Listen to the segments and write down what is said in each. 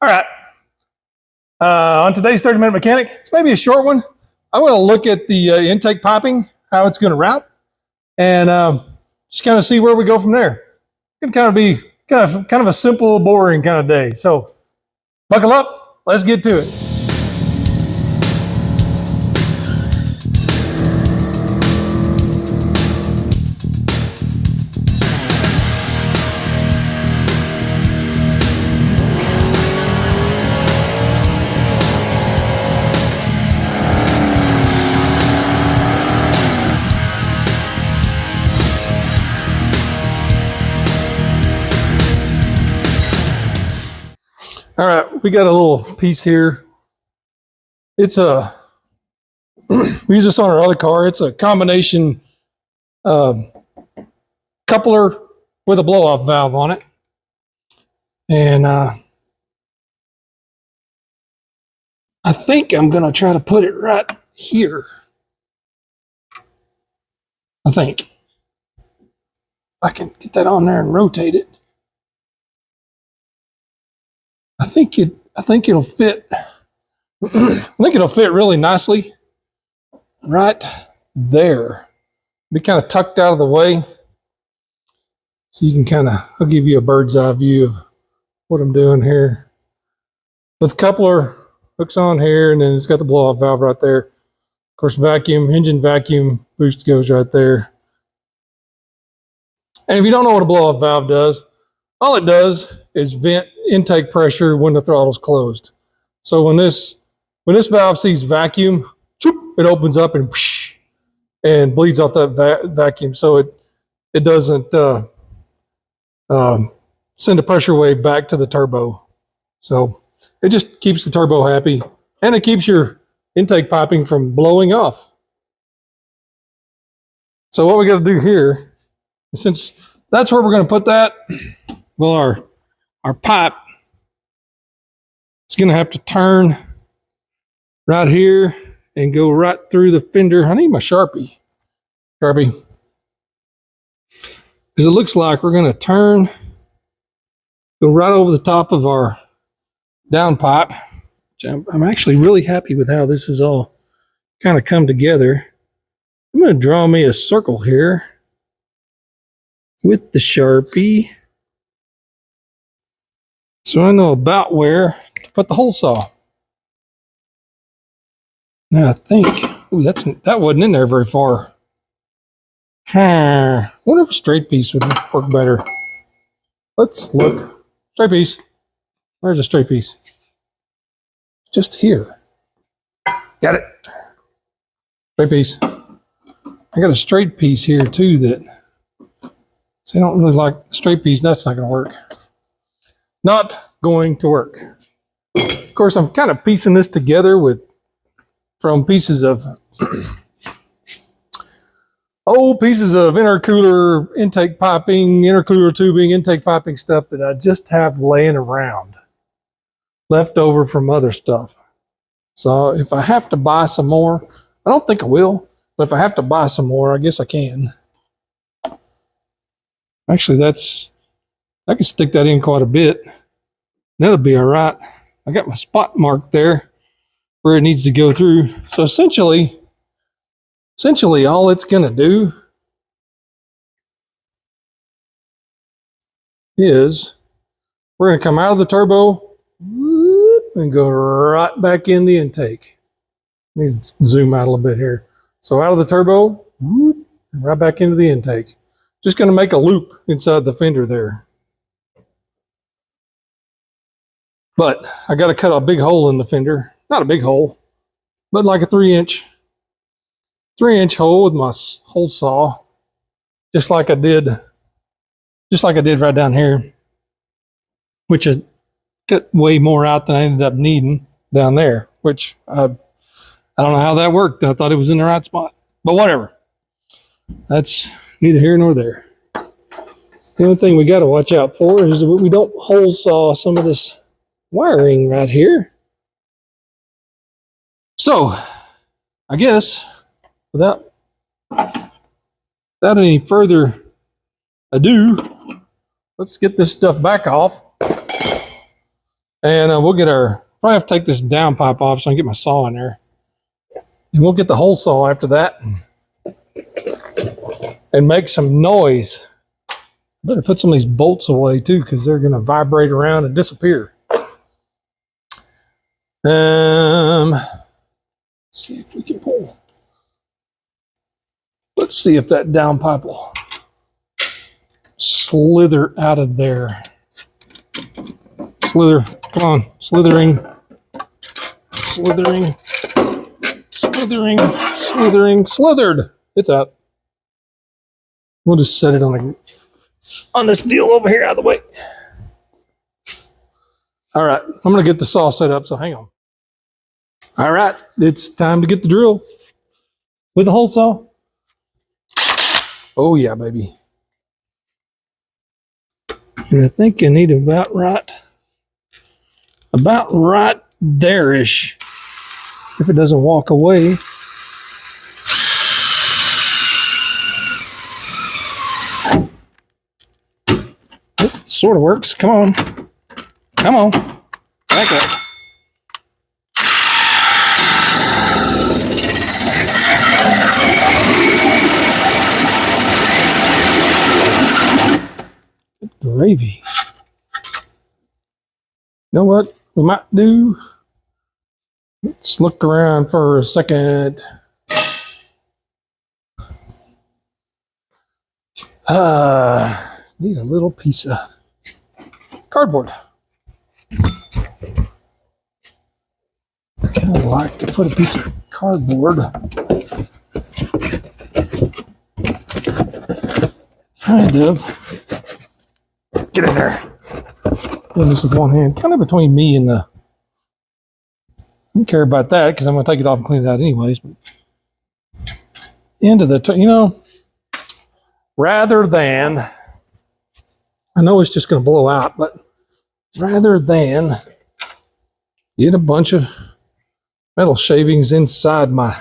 All right. On today's 30-minute mechanic, it's maybe a short one. I want to look at the intake piping, how it's going to route, and just kind of see where we go from there. It's going to kind of be kind of a simple, boring kind of day. So buckle up. Let's get to it. All right, we got a little piece here. It's we use this on our other car. It's a combination coupler with a blow-off valve on it. And I think I'm going to try to put it right here. I think. I can get that on there and rotate it. I think it'll fit. I think it'll fit really nicely right there. Be kind of tucked out of the way, so you can I'll give you a bird's eye view of what I'm doing here. But the coupler hooks on here, and then it's got the blow-off valve right there. Of course, engine vacuum boost goes right there. And if you don't know what a blow-off valve does, all it does is vent intake pressure when the throttle's closed. So when this valve sees vacuum, it opens up and bleeds off that vacuum. So it doesn't send a pressure wave back to the turbo. So it just keeps the turbo happy, and it keeps your intake piping from blowing off. So what we got to do here, since that's where we're going to put that, well, our pipe is going to have to turn right here and go right through the fender. I need my Sharpie. Because it looks like we're going to go right over the top of our down pipe. I'm actually really happy with how this is all kind of come together. I'm going to draw me a circle here with the Sharpie, so I know about where to put the hole saw. Now I think, that wasn't in there very far. I wonder if a straight piece would work better. Let's look. Straight piece. Where's a straight piece? Just here. Got it. Straight piece. I got a straight piece here too so I don't really like the straight piece. That's not going to work. Not going to work. Of course, I'm kind of piecing this together from pieces of old pieces of intercooler intake piping, intercooler tubing, intake piping stuff that I just have laying around, left over from other stuff. So if I have to buy some more, I don't think I will, but if I have to buy some more, I guess I can. Actually, I can stick that in quite a bit. That'll be all right. I got my spot marked there where it needs to go through. So essentially all it's going to do is we're going to come out of the turbo and go right back in the intake. Let me zoom out a little bit here. So out of the turbo, right back into the intake. Just going to make a loop inside the fender there. But I got to cut a big hole in the fender. Not a big hole, but like a 3-inch hole with my hole saw. Just like I did right down here, which I cut way more out than I ended up needing down there, which I don't know how that worked. I thought it was in the right spot, but whatever. That's neither here nor there. The only thing we got to watch out for is that we don't hole saw some of this wiring right here. So I guess without any further ado, let's get this stuff back off And we'll get probably have to take this downpipe off so I can get my saw in there. And we'll get the hole saw after that and make some noise. Better put some of these bolts away too, because they're going to vibrate around and disappear. Let's see if we can pull. Let's see if that downpipe will slither out of there. Slither, come on, slithering, slithering, slithering, slithering, slithered. It's out. We'll just set it on this deal over here out of the way. All right, I'm gonna get the saw set up, so hang on. All right, it's time to get the drill with the hole saw. Oh yeah, baby. And I think you need about right there-ish. If it doesn't walk away. It sort of works. Come on. Come on. Back up. Gravy. You know what we might do? Let's look around for a second. Need a little piece of cardboard. I kind of like to put a piece of cardboard. Kind of. Get in there. Doing this with one hand, kind of between me and the. I don't care about that because I'm going to take it off and clean it out anyways. But end of the, rather than, I know it's just going to blow out, but rather than get a bunch of metal shavings inside my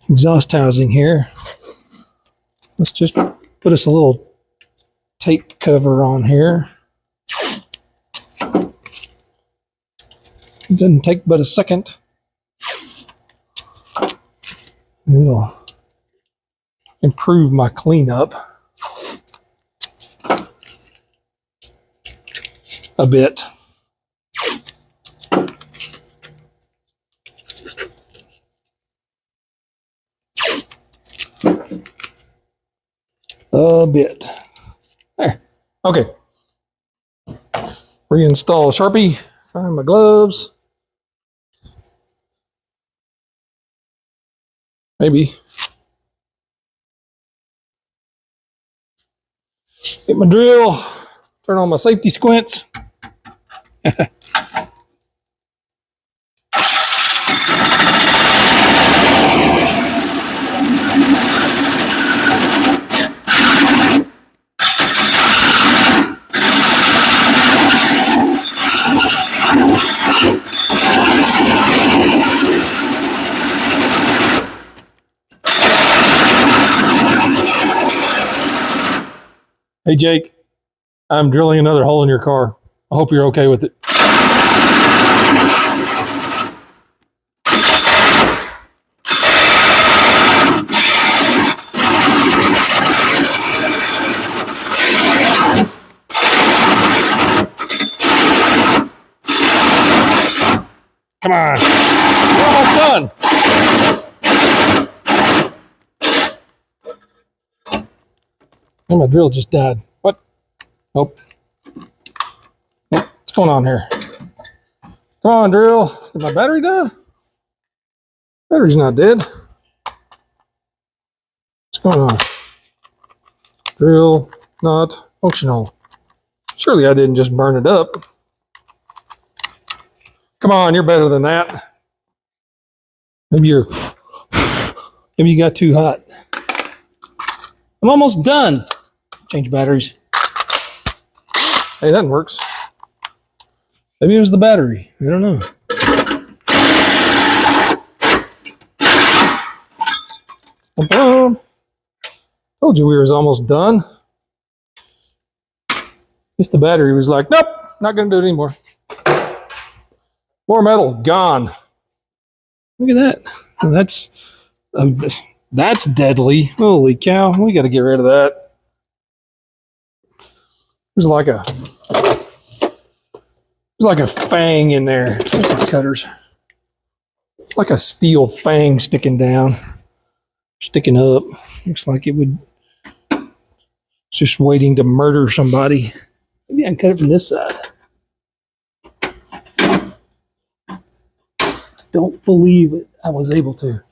exhaust housing here, let's just put us a little tape cover on here. It doesn't take but a second. It'll improve my cleanup a bit. A bit. There. Okay. Reinstall Sharpie. Find my gloves. Maybe. Get my drill. Turn on my safety squints. Hey Jake, I'm drilling another hole in your car. I hope you're okay with it. Come on, we're almost done. Oh, my drill just died. What? Nope. What's going on here? Come on, drill. Did my battery die? Battery's not dead. What's going on? Drill not functional. Surely I didn't just burn it up. Come on, you're better than that. Maybe you got too hot. I'm almost done. Change batteries. Hey, that works. Maybe it was the battery. I don't know. Told you we was almost done. Guess the battery was like, nope, not gonna do it anymore. More metal gone. Look at that. That's deadly. Holy cow! We got to get rid of that. There's like a fang in there. Cutters. It's like a steel fang sticking down, sticking up. Looks like it would. It's just waiting to murder somebody. Maybe I can cut it from this side. Don't believe it. I was able to.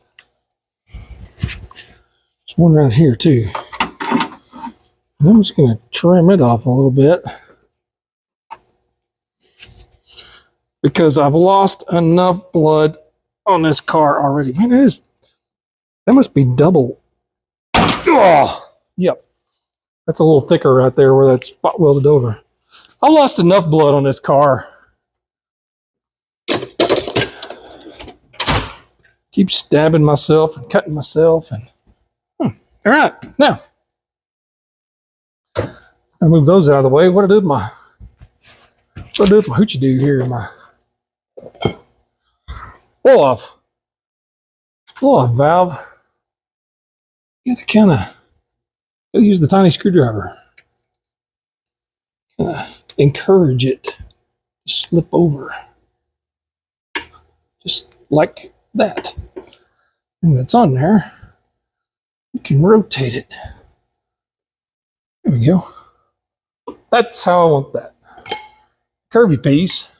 There's one right here too. And I'm just going to trim it off a little bit because I've lost enough blood on this car already. Man, that must be double. Oh, yep. That's a little thicker right there where that's spot welded over. I lost enough blood on this car. Keep stabbing myself and cutting myself and all right, now I move those out of the way. What do I do with my hoochie do here? My blow off valve. You gotta kind of use the tiny screwdriver. Encourage it to slip over, just like that. And it's on there. You can rotate it. There we go. That's how I want that. Curvy piece.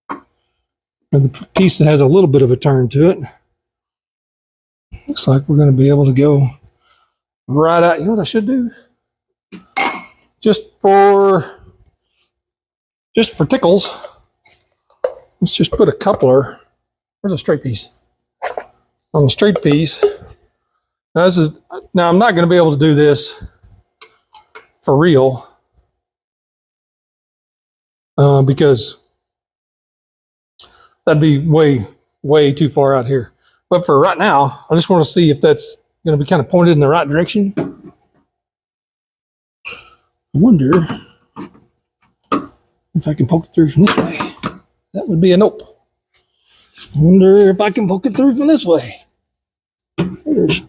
And the piece that has a little bit of a turn to it. Looks like we're going to be able to go right out. You know what I should do? Just for tickles. Let's just put a coupler. Where's a straight piece? On the straight piece. Now I'm not going to be able to do this for real. Because that'd be way too far out here. But for right now, I just want to see if that's going to be kind of pointed in the right direction. I wonder if I can poke it through from this way. That would be a nope. I wonder if I can poke it through from this way. There's a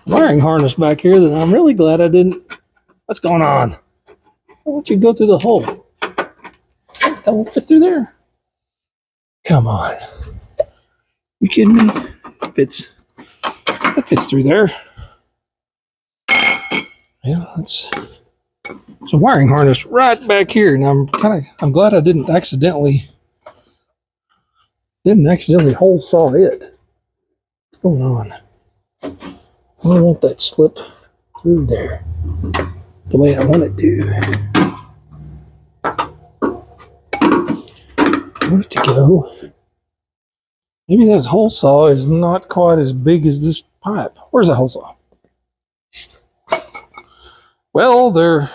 wiring harness back here that I'm really glad I didn't. What's going on? I want you to go through the hole. That won't fit through there. Come on. You kidding me? That fits through there. Yeah, it's a wiring harness right back here. And I'm glad I didn't accidentally hole saw it. What's going on? I don't want that slip through there the way I want it to. I want it to go. Maybe that hole saw is not quite as big as this pipe. Where's that hole saw? Well, they're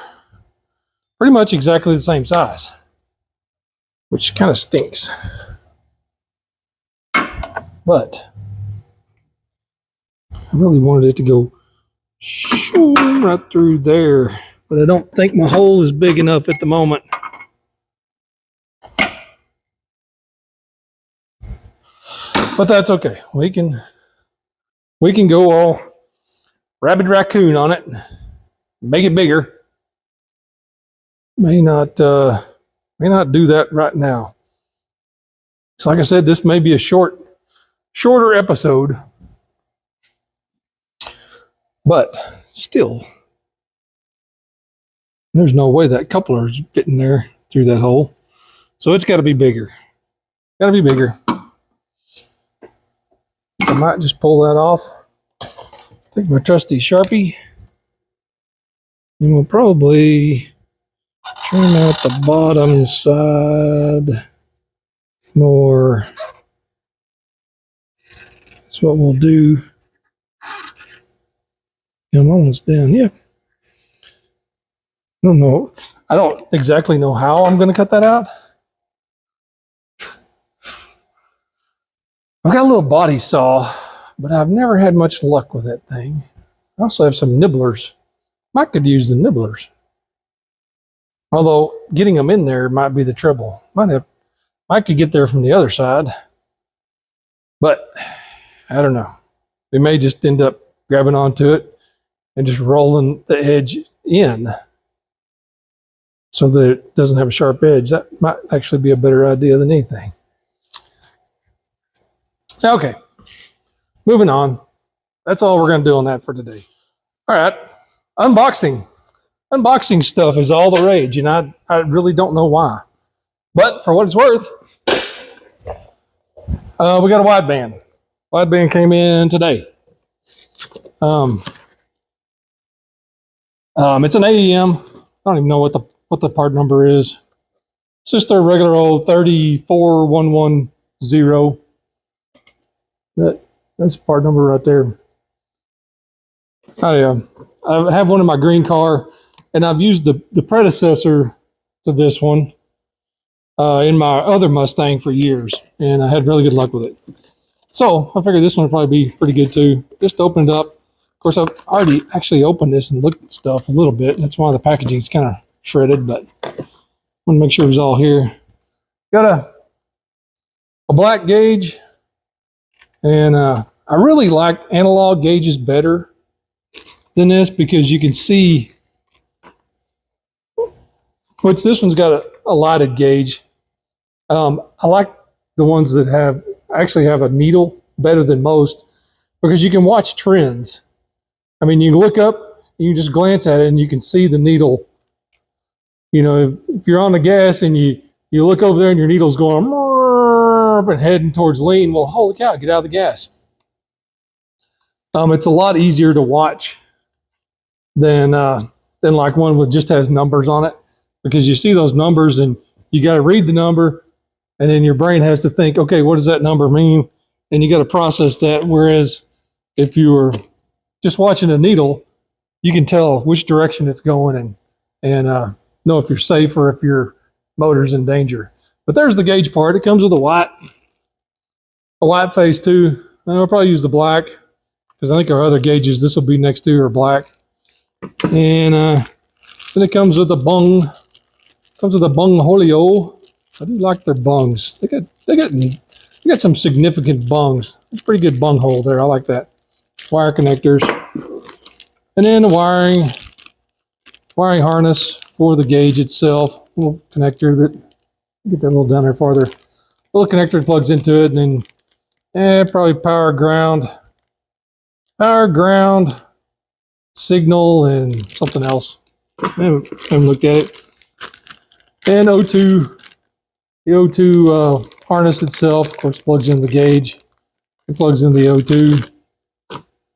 pretty much exactly the same size, which kind of stinks. But I really wanted it to go right through there, but I don't think my hole is big enough at the moment. But that's okay. We can go all rabid raccoon on it, make it bigger. May not do that right now. So like I said, this may be a shorter episode, but still, there's no way that coupler is fitting there through that hole. So it's got to be bigger. Got to be bigger. I might just pull that off. Take my trusty Sharpie, and we'll probably trim out the bottom side more. That's what we'll do. I'm almost done. Yeah. I don't know. I don't exactly know how I'm going to cut that out. I've got a little body saw, but I've never had much luck with that thing. I also have some nibblers. I could use the nibblers. Although getting them in there might be the trouble. Might I could get there from the other side, but I don't know. We may just end up grabbing onto it and just rolling the edge in so that it doesn't have a sharp edge. That might actually be a better idea than anything. Okay, moving on. That's all we're going to do on that for today. All right, unboxing. Unboxing stuff is all the rage, and I really don't know why. But for what it's worth, we got a wideband. Wideband came in today. It's an AEM. I don't even know what the part number is. It's just a regular old 34110. That's the part number right there. I have one in my green car, and I've used the predecessor to this one in my other Mustang for years, and I had really good luck with it. So I figured this one would probably be pretty good too. Just opened it up. Of course, I've already actually opened this and looked at stuff a little bit, and that's why the packaging is kind of shredded, but I want to make sure it was all here. Got a black gauge, and I really like analog gauges better than this because you can see, which this one's got a lighted gauge. I like the ones that actually have a needle better than most because you can watch trends. I mean, you look up, you just glance at it and you can see the needle. You know, if you're on the gas and you look over there and your needle's going and heading towards lean, well, holy cow, get out of the gas. It's a lot easier to watch than like one that just has numbers on it, because you see those numbers and you got to read the number, and then your brain has to think, okay, what does that number mean? And you got to process that. Whereas if you were just watching a needle, you can tell which direction it's going and know if you're safe or if your motor's in danger. But there's the gauge part. It comes with a white face too. I'll probably use the black because I think our other gauges this will be next to are black. And then it comes with a bung. Comes with a bung holio. I do like their bungs. They got some significant bungs. It's a pretty good bung hole there. I like that. Wire connectors, and then the wiring harness for the gauge itself. Little connector that get that little down there farther. Little connector that plugs into it, and then probably power ground, signal, and something else. I haven't looked at it. And O2, the O2 harness itself, of course, plugs in the gauge. It plugs in the O2.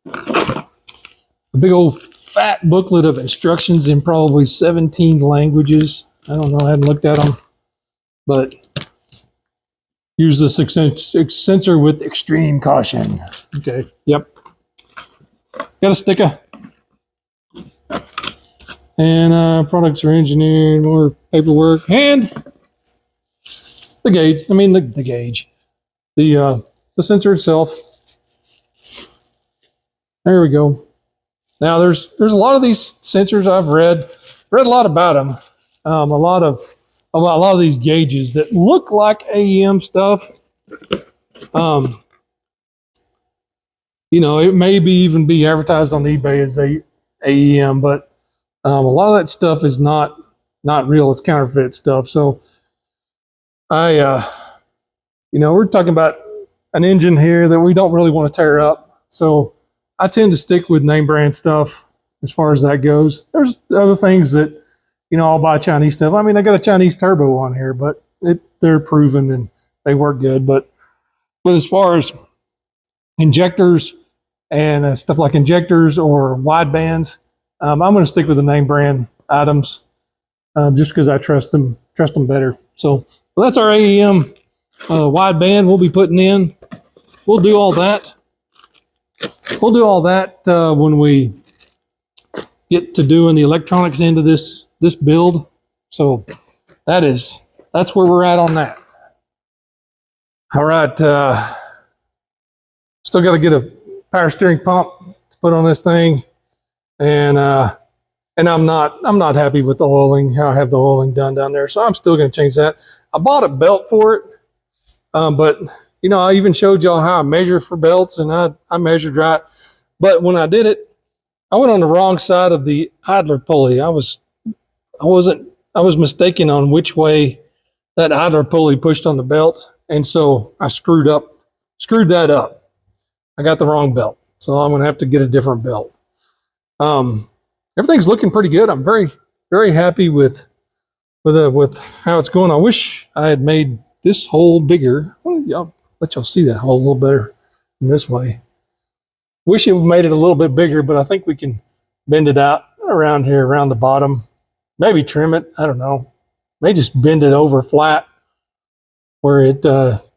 A big old fat booklet of instructions in probably 17 languages. I don't know, I hadn't looked at them, but use this sensor with extreme caution. Okay, yep. Got a sticker. And products are engineered, more paperwork, and the gauge. I mean, the gauge. The sensor itself. There we go. Now there's a lot of these sensors I've read a lot about them. A lot of these gauges that look like AEM stuff. You know, it may even be advertised on eBay as AEM, but a lot of that stuff is not real. It's counterfeit stuff. So we're talking about an engine here that we don't really want to tear up. So I tend to stick with name brand stuff as far as that goes. There's other things that, I'll buy Chinese stuff. I mean, I got a Chinese turbo on here, but they're proven and they work good. But as far as injectors and stuff like injectors or wide bands, I'm going to stick with the name brand items just because I trust them better. So that's our AEM wide band we'll be putting in. We'll do all that. We'll do all that when we get to doing the electronics end of this build. So that's where we're at on that. All right. Still got to get a power steering pump to put on this thing, and I'm not happy with the oiling. How I have the oiling done down there, so I'm still going to change that. I bought a belt for it, But you know, I even showed y'all how I measure for belts, and I measured right. But when I did it, I went on the wrong side of the idler pulley. I was mistaken on which way that idler pulley pushed on the belt, and so I screwed that up. I got the wrong belt, so I'm gonna have to get a different belt. Everything's looking pretty good. I'm very, very happy with how it's going. I wish I had made this hole bigger. I'll let y'all see that hole a little better in this way. Wish it made it a little bit bigger, but I think we can bend it out around here, around the bottom. Maybe trim it. I don't know. May just bend it over flat where it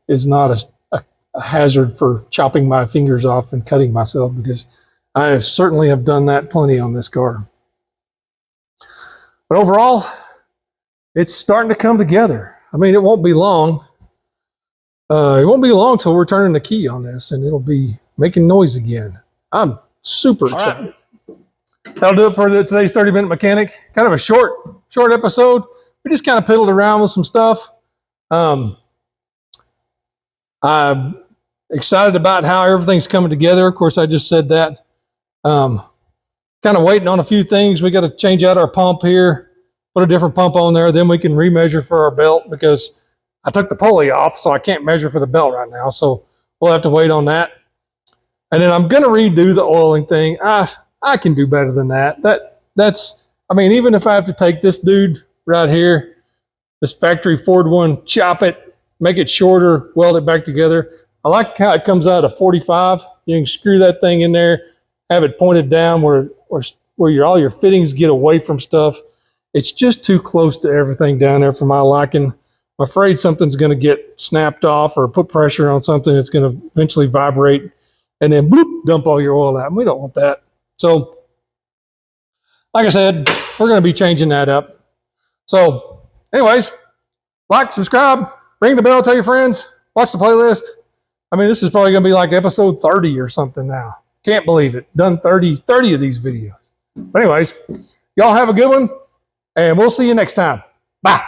is not a hazard for chopping my fingers off and cutting myself, because I certainly have done that plenty on this car. But overall, it's starting to come together. I mean, it won't be long. It won't be long till we're turning the key on this, and it'll be making noise again. I'm super excited. Right. That'll do it for today's 30-minute mechanic. Kind of a short episode. We just kind of piddled around with some stuff. I'm excited about how everything's coming together. Of course, I just said that. Kind of waiting on a few things. We got to change out our pump here, put a different pump on there. Then we can remeasure for our belt, because I took the pulley off, so I can't measure for the belt right now. So we'll have to wait on that. And then I'm going to redo the oiling thing. I can do better than that. I mean, even if I have to take this dude right here, this factory Ford one, chop it, make it shorter, weld it back together. I like how it comes out of 45. You can screw that thing in there, have it pointed down where all your fittings get away from stuff. It's just too close to everything down there for my liking. I'm afraid something's going to get snapped off or put pressure on something. It's going to eventually vibrate and then bloop, dump all your oil out. And we don't want that. So, like I said, we're going to be changing that up. So, anyways, like, subscribe, ring the bell, tell your friends, watch the playlist. I mean, this is probably going to be like episode 30 or something now. Can't believe it. Done 30 of these videos. But anyways, y'all have a good one, and we'll see you next time. Bye.